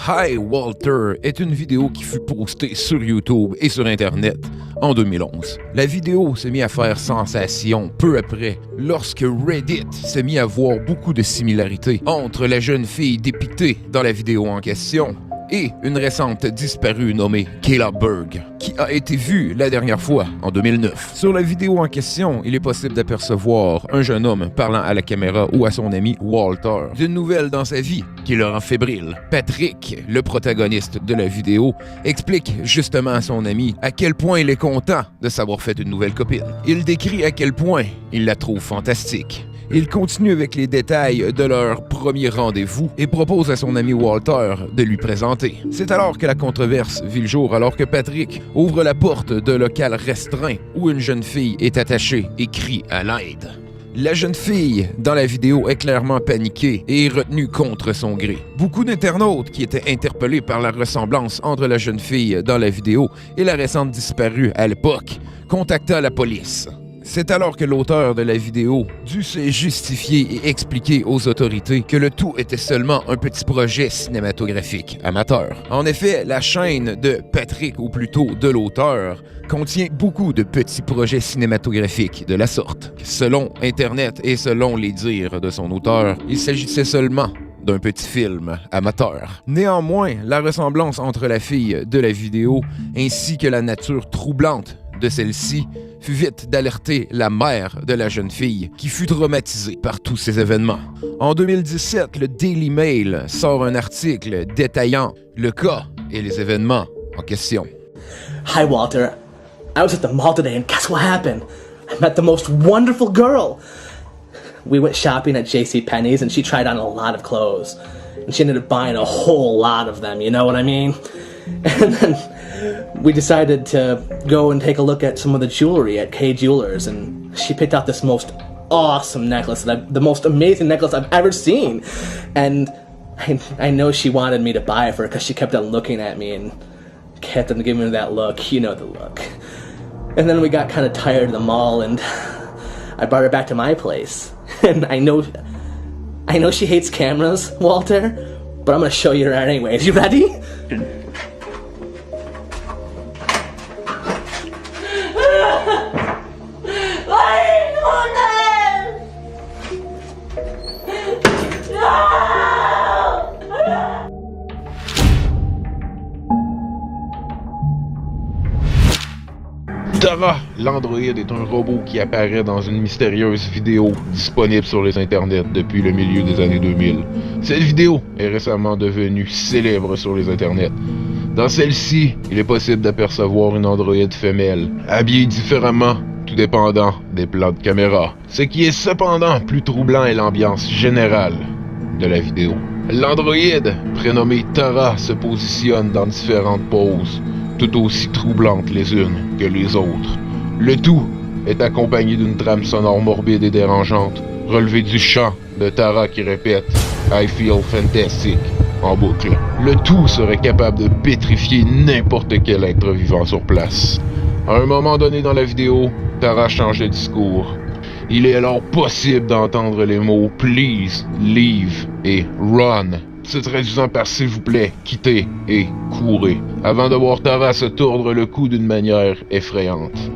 Hi Walter est une vidéo qui fut postée sur YouTube et sur Internet en 2011. La vidéo s'est mise à faire sensation peu après lorsque Reddit s'est mis à voir beaucoup de similarités entre la jeune fille dépictée dans la vidéo en question et une récente disparue nommée Kayla Berg, qui a été vue la dernière fois en 2009. Sur la vidéo en question, il est possible d'apercevoir un jeune homme parlant à la caméra ou à son ami Walter d'une nouvelle dans sa vie qui le rend fébrile. Patrick, le protagoniste de la vidéo, explique justement à son ami à quel point il est content de s'avoir fait une nouvelle copine. Il décrit à quel point il la trouve fantastique. Il continue avec les détails de leur premier rendez-vous et propose à son ami Walter de lui présenter. C'est alors que la controverse vit le jour, alors que Patrick ouvre la porte d'un local restreint où une jeune fille est attachée et crie à l'aide. La jeune fille, dans la vidéo, est clairement paniquée et est retenue contre son gré. Beaucoup d'internautes qui étaient interpellés par la ressemblance entre la jeune fille dans la vidéo et la récente disparue à l'époque contacta la police. C'est alors que l'auteur de la vidéo dut se justifier et expliquer aux autorités que le tout était seulement un petit projet cinématographique amateur. En effet, la chaîne de Patrick, ou plutôt de l'auteur, contient beaucoup de petits projets cinématographiques de la sorte. Selon Internet et selon les dires de son auteur, il s'agissait seulement d'un petit film amateur. Néanmoins, la ressemblance entre la fille de la vidéo ainsi que la nature troublante de celle-ci fut vite d'alerter la mère de la jeune fille qui fut traumatisée par tous ces événements. En 2017, le Daily Mail sort un article détaillant le cas et les événements en question. Hi Walter, I was at the mall today and guess what happened? I met the most wonderful girl. We went shopping at JCPenney's and she tried on a lot of clothes. And she ended up buying a whole lot of them, you know what I mean? And then we decided to go and take a look at some of the jewelry at Kay Jewelers, and she picked out this most awesome necklace, the most amazing necklace I've ever seen. And I know she wanted me to buy it for her because she kept on looking at me and kept on giving me that look, you know the look. And then we got kind of tired of the mall, and I brought her back to my place. And I know she hates cameras, Walter, but I'm gonna show you her anyways. You ready? Tara, l'androïde, est un robot qui apparaît dans une mystérieuse vidéo disponible sur les internets depuis le milieu des années 2000. Cette vidéo est récemment devenue célèbre sur les internets. Dans celle-ci, il est possible d'apercevoir une androïde femelle, habillée différemment, tout dépendant des plans de caméra. Ce qui est cependant plus troublant est l'ambiance générale de la vidéo. L'androïde, prénommée Tara, se positionne dans différentes poses, tout aussi troublantes les unes que les autres. Le tout est accompagné d'une trame sonore morbide et dérangeante, relevée du chant de Tara qui répète « I feel fantastic » en boucle. Le tout serait capable de pétrifier n'importe quel être vivant sur place. À un moment donné dans la vidéo, Tara change de discours. Il est alors possible d'entendre les mots « please »,« leave » et « run », se traduisant par « s'il vous plaît, quittez » et « courez », avant de voir Tara se tordre le cou d'une manière effrayante.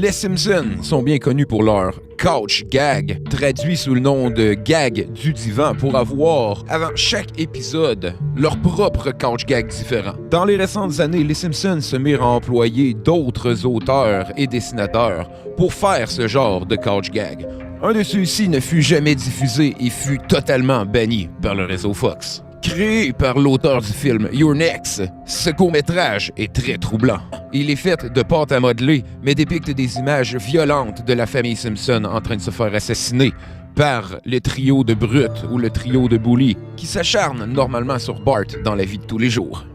Les Simpsons sont bien connus pour leur couch gag, traduit sous le nom de gag du divan, pour avoir, avant chaque épisode, leur propre couch gag différent. Dans les récentes années, les Simpsons se mirent à employer d'autres auteurs et dessinateurs pour faire ce genre de couch gag. Un de ceux-ci ne fut jamais diffusé et fut totalement banni par le réseau Fox. Créé par l'auteur du film You're Next, ce court-métrage est très troublant. Il est fait de pâte à modeler, mais dépicte des images violentes de la famille Simpson en train de se faire assassiner par le trio de brutes ou le trio de bullies qui s'acharnent normalement sur Bart dans la vie de tous les jours.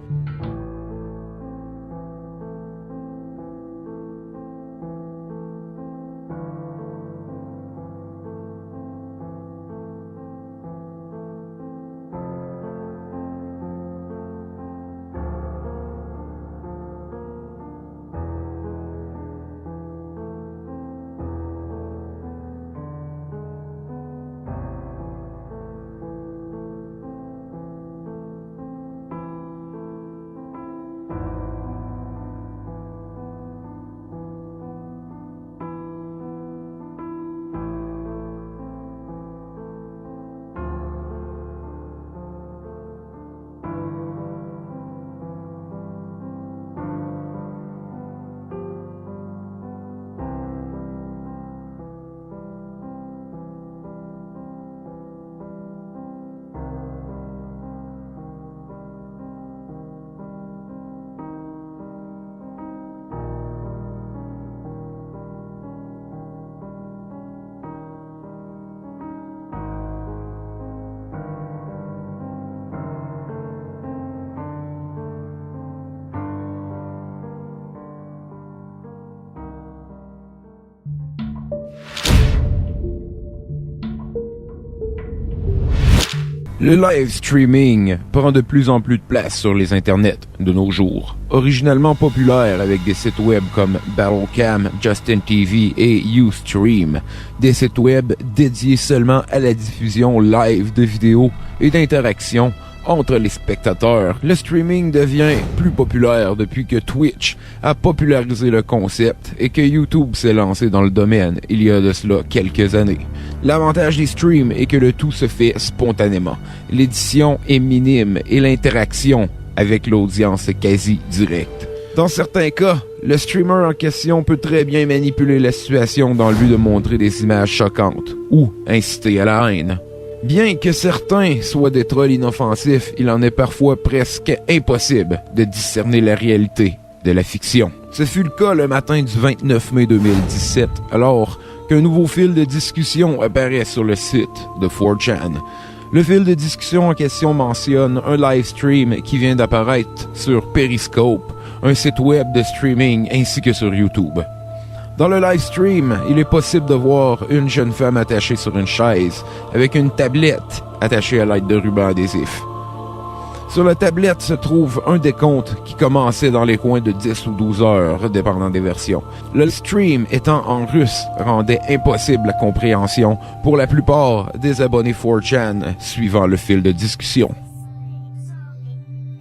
Le live streaming prend de plus en plus de place sur les internets de nos jours. Originalement populaire avec des sites web comme Battlecam, Justin TV et Ustream, des sites web dédiés seulement à la diffusion live de vidéos et d'interactions entre les spectateurs. Le streaming devient plus populaire depuis que Twitch a popularisé le concept et que YouTube s'est lancé dans le domaine il y a de cela quelques années. L'avantage des streams est que le tout se fait spontanément. L'édition est minime et l'interaction avec l'audience est quasi directe. Dans certains cas, le streamer en question peut très bien manipuler la situation dans le but de montrer des images choquantes ou inciter à la haine. Bien que certains soient des trolls inoffensifs, il en est parfois presque impossible de discerner la réalité de la fiction. Ce fut le cas le matin du 29 mai 2017, alors qu'un nouveau fil de discussion apparaît sur le site de 4chan. Le fil de discussion en question mentionne un live stream qui vient d'apparaître sur Periscope, un site web de streaming ainsi que sur YouTube. Dans le live stream, il est possible de voir une jeune femme attachée sur une chaise avec une tablette attachée à l'aide de rubans adhésifs. Sur la tablette se trouve un décompte qui commençait dans les coins de 10 ou 12 heures, dépendant des versions. Le stream étant en russe rendait impossible la compréhension pour la plupart des abonnés 4chan suivant le fil de discussion.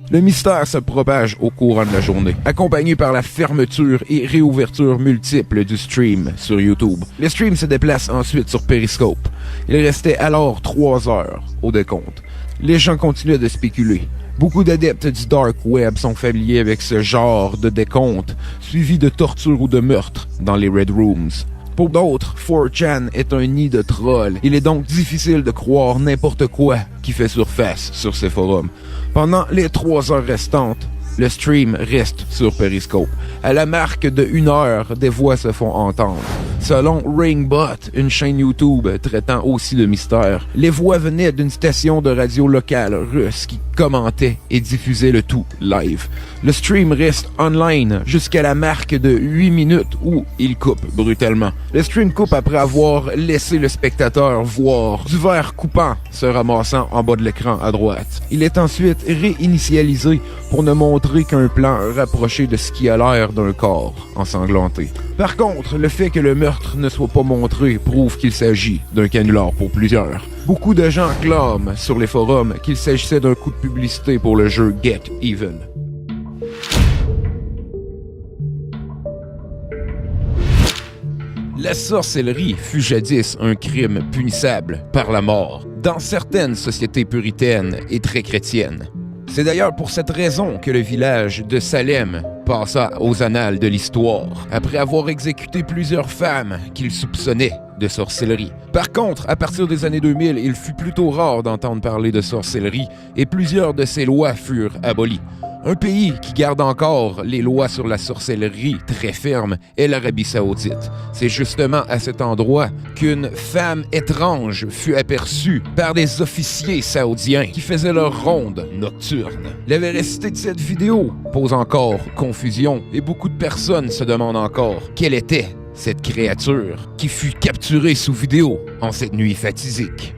Le mystère se propage au courant de la journée, accompagné par la fermeture et réouverture multiples du stream sur YouTube. Le stream se déplace ensuite sur Periscope. Il restait alors 3 heures au décompte. Les gens continuaient de spéculer. Beaucoup d'adeptes du dark web sont familiers avec ce genre de décompte, suivi de tortures ou de meurtres dans les Red Rooms. Pour d'autres, 4chan est un nid de trolls. Il est donc difficile de croire n'importe quoi qui fait surface sur ces forums. Pendant les 3 heures restantes, le stream reste sur Periscope. À la marque de 1 heure, des voix se font entendre. Selon Ringbot, une chaîne YouTube traitant aussi de mystère, les voix venaient d'une station de radio locale russe qui commentait et diffusait le tout live. Le stream reste online jusqu'à la marque de 8 minutes où il coupe brutalement. Le stream coupe après avoir laissé le spectateur voir du verre coupant se ramassant en bas de l'écran à droite. Il est ensuite réinitialisé pour ne montrer qu'un plan rapproché de ce qui a l'air d'un corps ensanglanté. Par contre, le fait que le meurtre ne soit pas montré prouve qu'il s'agit d'un canular pour plusieurs. Beaucoup de gens clament sur les forums qu'il s'agissait d'un coup de publicité pour le jeu Get Even. La sorcellerie fut jadis un crime punissable par la mort dans certaines sociétés puritaines et très chrétiennes. C'est d'ailleurs pour cette raison que le village de Salem passa aux annales de l'histoire, après avoir exécuté plusieurs femmes qu'il soupçonnait de sorcellerie. Par contre, à partir des années 2000, il fut plutôt rare d'entendre parler de sorcellerie et plusieurs de ces lois furent abolies. Un pays qui garde encore les lois sur la sorcellerie très fermes est l'Arabie Saoudite. C'est justement à cet endroit qu'une femme étrange fut aperçue par des officiers saoudiens qui faisaient leur ronde nocturne. La véracité de cette vidéo pose encore confusion et beaucoup de personnes se demandent encore quelle était cette créature qui fut capturée sous vidéo en cette nuit fatidique.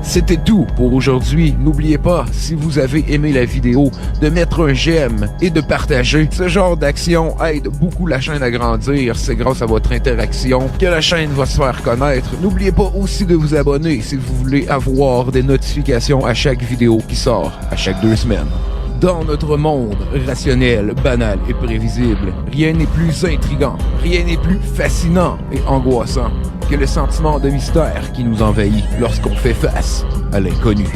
C'était tout pour aujourd'hui. N'oubliez pas, si vous avez aimé la vidéo, de mettre un j'aime et de partager. Ce genre d'action aide beaucoup la chaîne à grandir. C'est grâce à votre interaction que la chaîne va se faire connaître. N'oubliez pas aussi de vous abonner si vous voulez avoir des notifications à chaque vidéo qui sort, à chaque 2 semaines. Dans notre monde rationnel, banal et prévisible, rien n'est plus intriguant, rien n'est plus fascinant et angoissant que le sentiment de mystère qui nous envahit lorsqu'on fait face à l'inconnu.